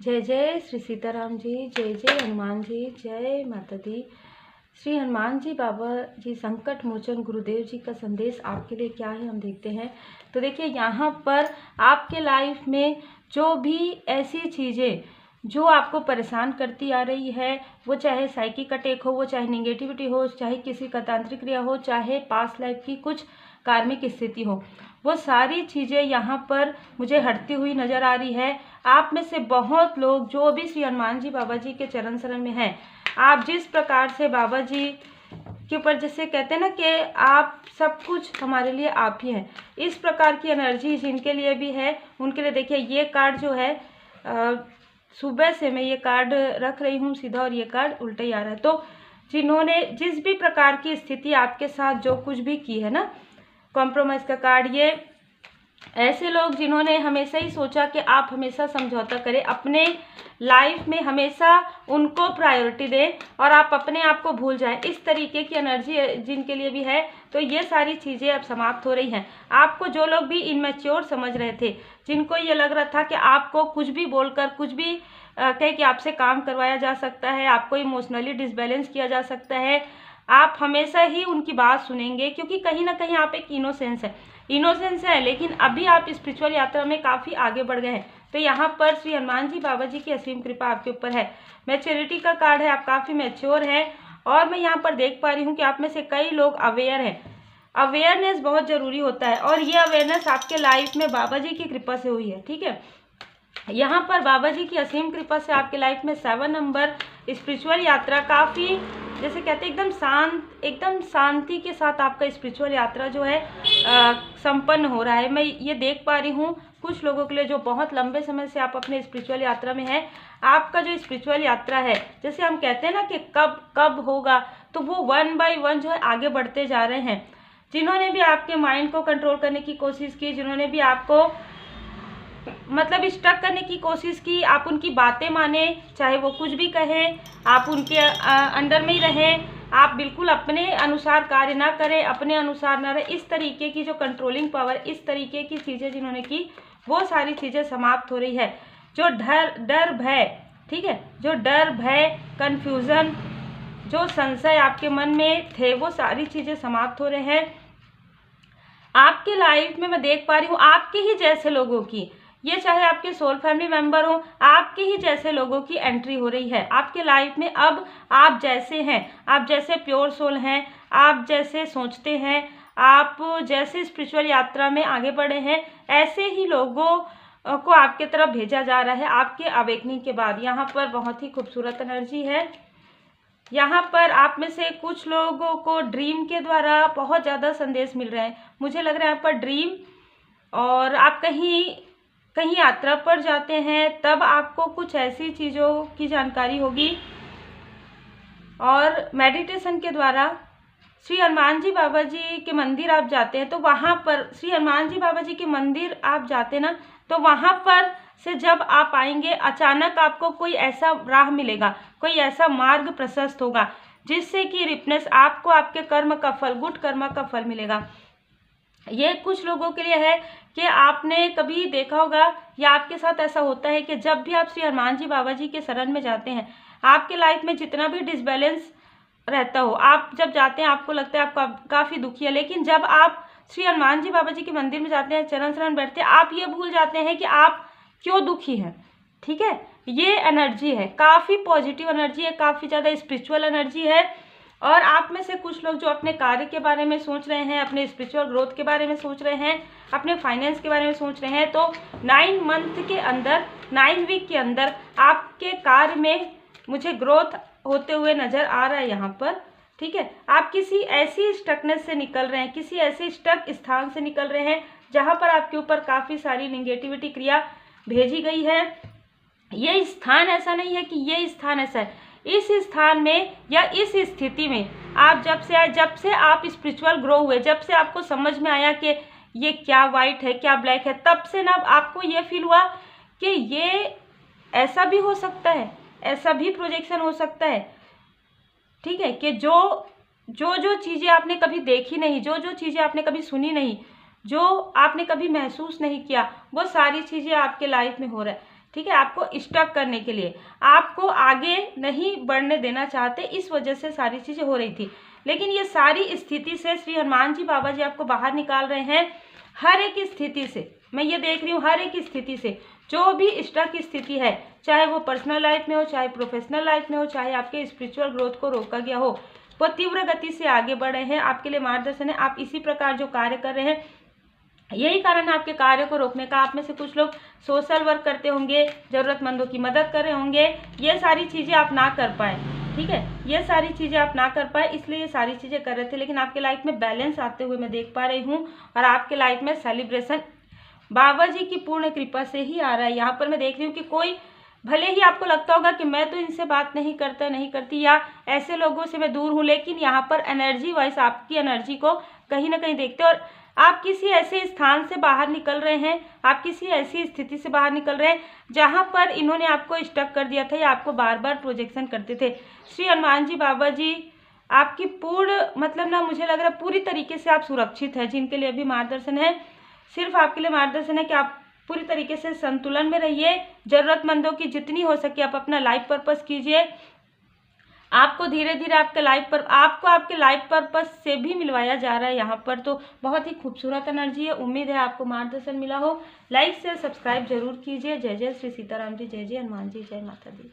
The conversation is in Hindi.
जय जय श्री सीताराम जी, जय जय हनुमान जी, जय माता दी। श्री हनुमान जी बाबा जी संकट मोचन गुरुदेव जी का संदेश आपके लिए क्या है हम देखते हैं। तो देखिए, यहाँ पर आपके लाइफ में जो भी ऐसी चीज़ें जो आपको परेशान करती आ रही है, वो चाहे साइकिक अटैक हो, वो चाहे निगेटिविटी हो, चाहे किसी का तांत्रिक क्रिया हो, चाहे पास्ट लाइफ की कुछ कार्मिक स्थिति हो, वो सारी चीज़ें यहाँ पर मुझे हटती हुई नज़र आ रही है। आप में से बहुत लोग जो भी श्री हनुमान जी बाबा जी के चरण शरण में हैं, आप जिस प्रकार से बाबा जी के ऊपर जैसे कहते हैं ना कि आप सब कुछ हमारे लिए आप ही हैं, इस प्रकार की एनर्जी जिनके लिए भी है उनके लिए देखिए ये कार्ड जो है सुबह से मैं ये कार्ड रख रही हूँ सीधा और ये कार्ड उल्टा ही आ रहा है। तो जिन्होंने जिस भी प्रकार की स्थिति आपके साथ जो कुछ भी की है ना, कॉम्प्रोमाइज़ का कार्ड, ये ऐसे लोग जिन्होंने हमेशा ही सोचा कि आप हमेशा समझौता करें, अपने लाइफ में हमेशा उनको प्रायोरिटी दें और आप अपने आप को भूल जाएं, इस तरीके की एनर्जी जिनके लिए भी है, तो ये सारी चीज़ें अब समाप्त हो रही हैं। आपको जो लोग भी इनमेच्योर समझ रहे थे, जिनको ये लग रहा था कि आपको कुछ भी बोलकर कुछ भी कह कि आपसे काम करवाया जा सकता है, आपको इमोशनली डिसबैलेंस किया जा सकता है, आप हमेशा ही उनकी बात सुनेंगे, क्योंकि कहीं ना कहीं आप एक इनोसेंस है, लेकिन अभी आप स्पिरिचुअल यात्रा में काफ़ी आगे बढ़ गए हैं। तो यहाँ पर श्री हनुमान जी बाबा जी की असीम कृपा आपके ऊपर है। मैच्योरिटी का कार्ड है, आप काफ़ी मैच्योर हैं और मैं यहाँ पर देख पा रही हूँ कि आप में से कई लोग अवेयर हैं। अवेयरनेस बहुत ज़रूरी होता है और ये अवेयरनेस आपके लाइफ में बाबा जी की कृपा से हुई है। ठीक है, यहाँ पर बाबा जी की असीम कृपा से आपके लाइफ में 7 नंबर स्पिरिचुअल यात्रा काफ़ी जैसे कहते हैं एकदम शांति के साथ आपका स्पिरिचुअल यात्रा जो है संपन्न हो रहा है। मैं ये देख पा रही हूँ कुछ लोगों के लिए जो बहुत लंबे समय से आप अपने स्पिरिचुअल यात्रा में हैं, आपका जो स्पिरिचुअल यात्रा है, जैसे हम कहते हैं ना कि कब होगा, तो वो 1 बाय 1 जो है आगे बढ़ते जा रहे हैं। जिन्होंने भी आपके माइंड को कंट्रोल करने की कोशिश की, जिन्होंने भी आपको मतलब स्टक करने की कोशिश की, आप उनकी बातें माने, चाहे वो कुछ भी कहें, आप उनके अंडर में ही रहें, आप बिल्कुल अपने अनुसार कार्य ना करें, अपने अनुसार ना रहे, इस तरीके की जो कंट्रोलिंग पावर, इस तरीके की चीज़ें जिन्होंने की, वो सारी चीज़ें समाप्त हो रही है। जो डर भय, ठीक है, जो डर भय कन्फ्यूज़न, जो संशय आपके मन में थे, वो सारी चीज़ें समाप्त हो रहे हैं। आपके लाइफ में मैं देख पा रही हूँ आपके ही जैसे लोगों की, ये चाहे आपके सोल फैमिली मेंबर हो, आपके ही जैसे लोगों की एंट्री हो रही है आपके लाइफ में। अब आप जैसे हैं, आप जैसे प्योर सोल हैं, आप जैसे सोचते हैं, आप जैसे स्पिरिचुअल यात्रा में आगे बढ़े हैं, ऐसे ही लोगों को आपके तरफ भेजा जा रहा है आपके अवेकनिंग के बाद। यहाँ पर बहुत ही खूबसूरत एनर्जी है। यहाँ पर आप में से कुछ लोगों को ड्रीम के द्वारा बहुत ज़्यादा संदेश मिल रहे हैं। मुझे लग रहा है यहाँ पर ड्रीम, और आप कहीं यात्रा पर जाते हैं तब आपको कुछ ऐसी चीज़ों की जानकारी होगी, और मेडिटेशन के द्वारा श्री हनुमान जी बाबा जी के मंदिर आप जाते हैं, तो वहाँ पर श्री हनुमान जी बाबा जी के मंदिर आप जाते ना, तो वहाँ पर से जब आप आएंगे, अचानक आपको कोई ऐसा राह मिलेगा, कोई ऐसा मार्ग प्रशस्त होगा जिससे कि रिपनेस आपको आपके कर्म का फल, गुड कर्म का फल मिलेगा। ये कुछ लोगों के लिए है कि आपने कभी देखा होगा या आपके साथ ऐसा होता है कि जब भी आप श्री हनुमान जी बाबा जी के शरण में जाते हैं, आपके लाइफ में जितना भी डिसबैलेंस रहता हो, आप जब जाते हैं आपको लगता है आप काफ़ी दुखी है, लेकिन जब आप श्री हनुमान जी बाबा जी के मंदिर में जाते हैं, चरण शरण बैठते हैं, आप ये भूल जाते हैं कि आप क्यों दुखी हैं। ठीक है, ये एनर्जी है, काफ़ी पॉजिटिव एनर्जी है, काफ़ी ज़्यादा स्पिरिचुअल एनर्जी है। और आप में से कुछ लोग जो अपने कार्य के बारे में सोच रहे हैं, अपने स्पिरिचुअल ग्रोथ के बारे में सोच रहे हैं, अपने फाइनेंस के बारे में सोच रहे हैं, तो 9 मंथ के अंदर, 9 वीक के अंदर आपके कार्य में मुझे ग्रोथ होते हुए नज़र आ रहा है यहाँ पर। ठीक है, आप किसी ऐसी स्टकनेस से निकल रहे हैं, किसी ऐसे स्टक स्थान से निकल रहे हैं जहाँ पर आपके ऊपर काफ़ी सारी निगेटिविटी क्रिया भेजी गई है। ये स्थान ऐसा नहीं है कि ये स्थान ऐसा है, इस स्थान में या इस स्थिति में आप जब से आए, जब से आप स्पिरिचुअल ग्रो हुए, जब से आपको समझ में आया कि ये क्या वाइट है क्या ब्लैक है, तब से ना आपको ये फील हुआ कि ये ऐसा भी हो सकता है, ऐसा भी प्रोजेक्शन हो सकता है। ठीक है, कि जो चीज़ें आपने कभी देखी नहीं, जो चीज़ें आपने कभी सुनी नहीं, जो आपने कभी महसूस नहीं किया, वो सारी चीज़ें आपके लाइफ में हो रहा है। ठीक है, आपको स्टक करने के लिए, आपको आगे नहीं बढ़ने देना चाहते, इस वजह से सारी चीज़ें हो रही थी। लेकिन ये सारी स्थिति से श्री हनुमान जी बाबा जी आपको बाहर निकाल रहे हैं। हर एक स्थिति से मैं ये देख रही हूँ, हर एक स्थिति से, जो भी स्टक स्थिति है, चाहे वो पर्सनल लाइफ में हो, चाहे प्रोफेशनल लाइफ में हो, चाहे आपके स्पिरिचुअल ग्रोथ को रोका गया हो, वो तीव्र गति से आगे बढ़ रहे हैं। आपके लिए मार्गदर्शन है। आप इसी प्रकार जो कार्य कर रहे हैं, यही कारण है आपके कार्य को रोकने का। आप में से कुछ लोग सोशल वर्क करते होंगे, ज़रूरतमंदों की मदद कर रहे होंगे, ये सारी चीज़ें आप ना कर पाए, ठीक है, ये सारी चीज़ें आप ना कर पाए, इसलिए ये सारी चीज़ें कर रहे थे। लेकिन आपके लाइफ में बैलेंस आते हुए मैं देख पा रही हूँ, और आपके लाइफ में सेलिब्रेशन बाबा जी की पूर्ण कृपा से ही आ रहा है। यहाँ पर मैं देख रही हूँ कि कोई, भले ही आपको लगता होगा कि मैं तो इनसे बात नहीं करता, नहीं करती, या ऐसे लोगों से मैं दूर हूँ, लेकिन यहाँ पर एनर्जी वाइज आपकी एनर्जी को कहीं ना कहीं देखते हैं, और आप किसी ऐसे स्थान से बाहर निकल रहे हैं, आप किसी ऐसी स्थिति से बाहर निकल रहे हैं जहाँ पर इन्होंने आपको स्टक कर दिया था या आपको बार बार प्रोजेक्शन करते थे। श्री हनुमान जी बाबा जी आपकी पूर्ण, मतलब ना, मुझे लग रहा है पूरी तरीके से आप सुरक्षित हैं। जिनके लिए अभी मार्गदर्शन है, सिर्फ आपके लिए मार्गदर्शन है कि आप पूरी तरीके से संतुलन में रहिए। ज़रूरतमंदों की जितनी हो सके आप अपना लाइफ पर्पस कीजिए। आपको धीरे धीरे आपके लाइफ पर, आपको आपके लाइफ पर्पस से भी मिलवाया जा रहा है। यहाँ पर तो बहुत ही खूबसूरत एनर्जी है। उम्मीद है आपको मार्गदर्शन मिला हो। लाइक शेयर सब्सक्राइब जरूर कीजिए। जय जय श्री सीताराम जी, जय जय हनुमान जी, जय माता दी।